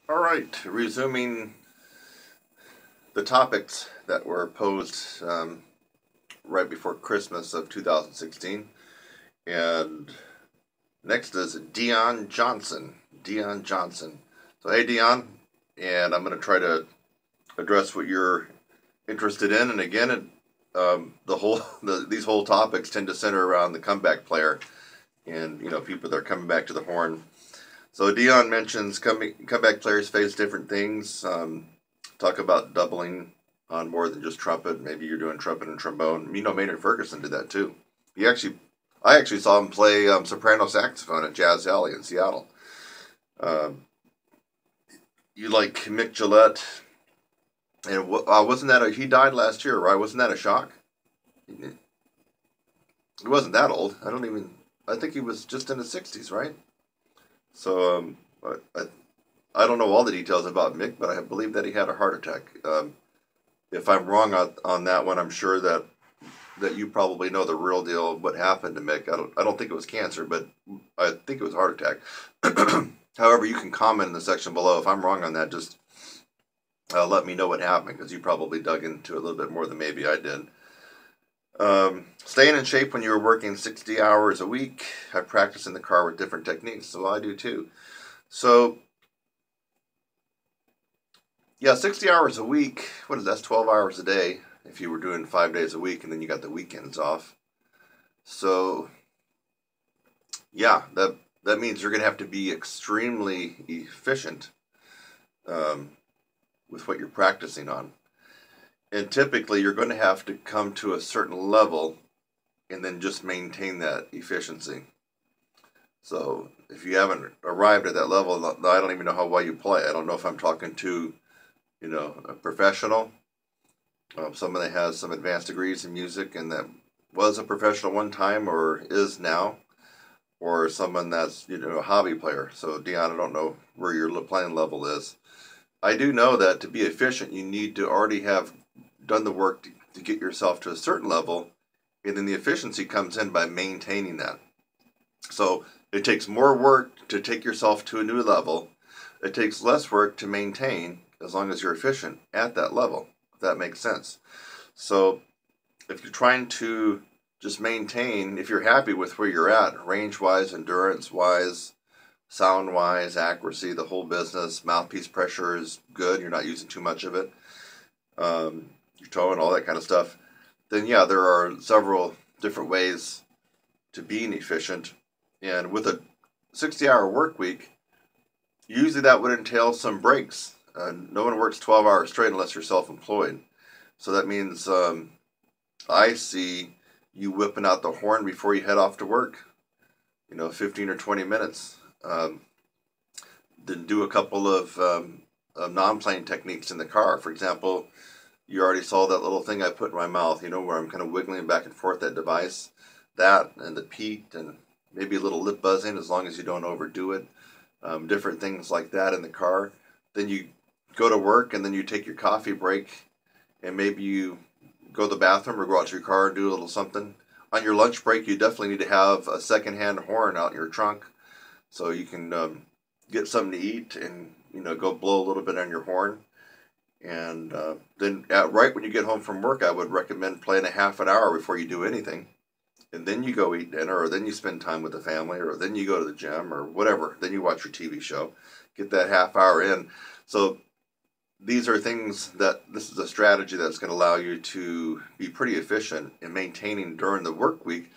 All right, resuming the topics that were posed right before Christmas of 2016. And next is DEONE Johnson. DEONE Johnson. So, hey, Dion, and I'm going to try to address what you're interested in. And again, these whole topics tend to center around the comeback player and, people that are coming back to the horn. So Dion mentions comeback players face different things. Talk about doubling on more than just trumpet. Maybe you're doing trumpet and trombone. Maynard Ferguson did that too. I actually saw him play soprano saxophone at Jazz Alley in Seattle. You like Mick Gillette, and wasn't that he died last year, right? Wasn't that a shock? He wasn't that old. I think he was just in his 60s, right? So I don't know all the details about Mick, but I believe that he had a heart attack. If I'm wrong on that one, I'm sure that you probably know the real deal of what happened to Mick. I don't think it was cancer, but I think it was a heart attack. However, you can comment in the section below. If I'm wrong on that, just let me know what happened, because you probably dug into it a little bit more than maybe I did. Staying in shape when you were working 60 hours a week. I practice in the car with different techniques, so I do too. So, yeah, 60 hours a week. What is that? That's 12 hours a day if you were doing 5 days a week, and then you got the weekends off. So, yeah, that means you're going to have to be extremely efficient with what you're practicing on. And typically, you're going to have to come to a certain level and then just maintain that efficiency. So if you haven't arrived at that level, I don't even know how well you play. I don't know if I'm talking to, a professional, someone that has some advanced degrees in music and that was a professional one time or is now, or someone that's, a hobby player. So, Dion, I don't know where your playing level is. I do know that to be efficient, you need to already have done the work to get yourself to a certain level, and then the efficiency comes in by maintaining that. So it takes more work to take yourself to a new level. It takes less work to maintain, as long as you're efficient at that level, if that makes sense. So if you're trying to just maintain, if you're happy with where you're at, range-wise, endurance-wise, sound-wise, accuracy, the whole business, mouthpiece pressure is good, you're not using too much of it, your tone, all that kind of stuff, then yeah, there are several different ways to being efficient. And with a 60-hour work week, usually that would entail some breaks. No one works 12 hours straight unless you're self-employed. So that means I see you whipping out the horn before you head off to work, 15 or 20 minutes. Then do a couple of non-playing techniques in the car. For example, you already saw that little thing I put in my mouth, where I'm kind of wiggling back and forth that device. That and the peat and maybe a little lip buzzing, as long as you don't overdo it. Different things like that in the car. Then you go to work, and then you take your coffee break, and maybe you go to the bathroom or go out to your car and do a little something. On your lunch break, you definitely need to have a secondhand horn out in your trunk, so you can get something to eat and go blow a little bit on your horn. And then right when you get home from work, I would recommend playing a half an hour before you do anything. And then you go eat dinner, or then you spend time with the family, or then you go to the gym, or whatever. Then you watch your TV show. Get that half hour in. So these are things this is a strategy that's going to allow you to be pretty efficient in maintaining during the work week.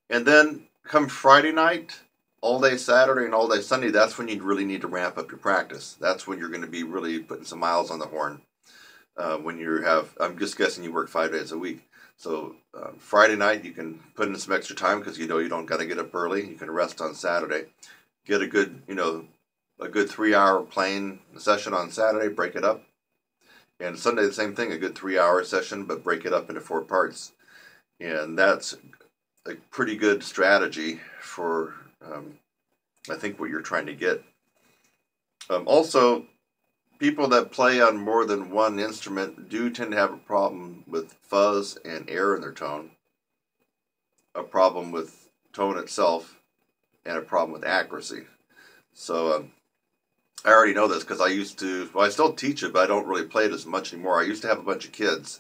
And then come Friday night, all day Saturday and all day Sunday, that's when you really need to ramp up your practice. That's when you're going to be really putting some miles on the horn. I'm just guessing you work 5 days a week. So Friday night, you can put in some extra time because you don't got to get up early. You can rest on Saturday. Get a good 3-hour playing session on Saturday, break it up. And Sunday, the same thing, a good 3-hour session, but break it up into 4 parts. And that's a pretty good strategy for, I think, what you're trying to get. Also, people that play on more than one instrument do tend to have a problem with fuzz and air in their tone, a problem with tone itself, and a problem with accuracy. So I already know this because I used to, well, I still teach it, but I don't really play it as much anymore. I used to have a bunch of kids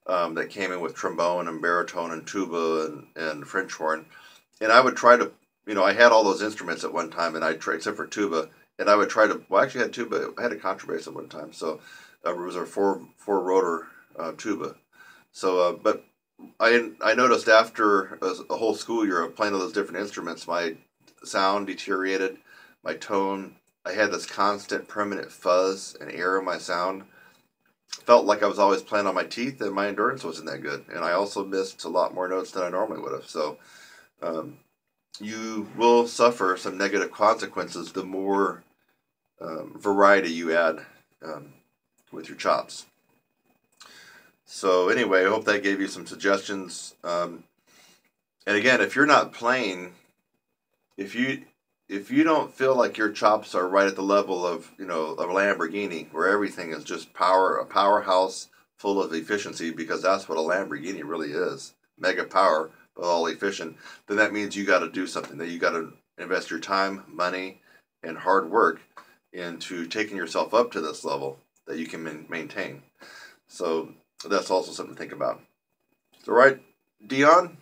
that came in with trombone and baritone and tuba and French horn. And I would try to, I had all those instruments at one time, and I tried, except for tuba, and I would try to, well, I actually had tuba, I had a contrabass at one time, so it was a four rotor tuba. So, but I noticed after a whole school year of playing all those different instruments, my sound deteriorated, my tone. I had this constant permanent fuzz and air in my sound. Felt like I was always playing on my teeth, and my endurance wasn't that good. And I also missed a lot more notes than I normally would have. So you will suffer some negative consequences the more variety you add with your chops. So anyway, I hope that gave you some suggestions. And again, if you're not playing, if you don't feel like your chops are right at the level of, a Lamborghini, where everything is just power, a powerhouse full of efficiency, because that's what a Lamborghini really is, mega power, but all efficient, then that means you got to do something, that you got to invest your time, money, and hard work into taking yourself up to this level that you can maintain. So that's also something to think about. So, right, Dion,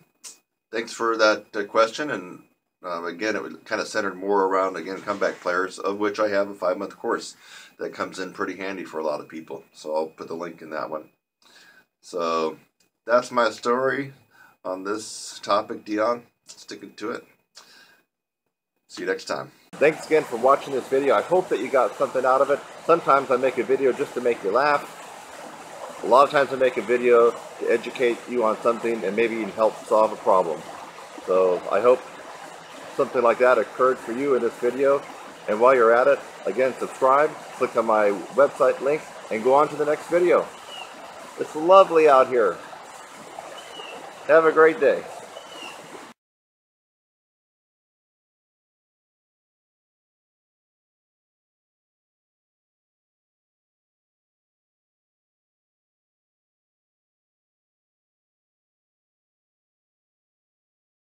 thanks for that question. And again, it was kind of centered more around, again, comeback players, of which I have a 5-month course that comes in pretty handy for a lot of people. So I'll put the link in that one. So that's my story on this topic, Dion. Sticking to it. See you next time. Thanks again for watching this video. I hope that you got something out of it. Sometimes I make a video just to make you laugh. A lot of times I make a video to educate you on something and maybe even help solve a problem. So I hope something like that occurred for you in this video. And while you're at it, again, subscribe, click on my website link, and go on to the next video. It's lovely out here. Have a great day.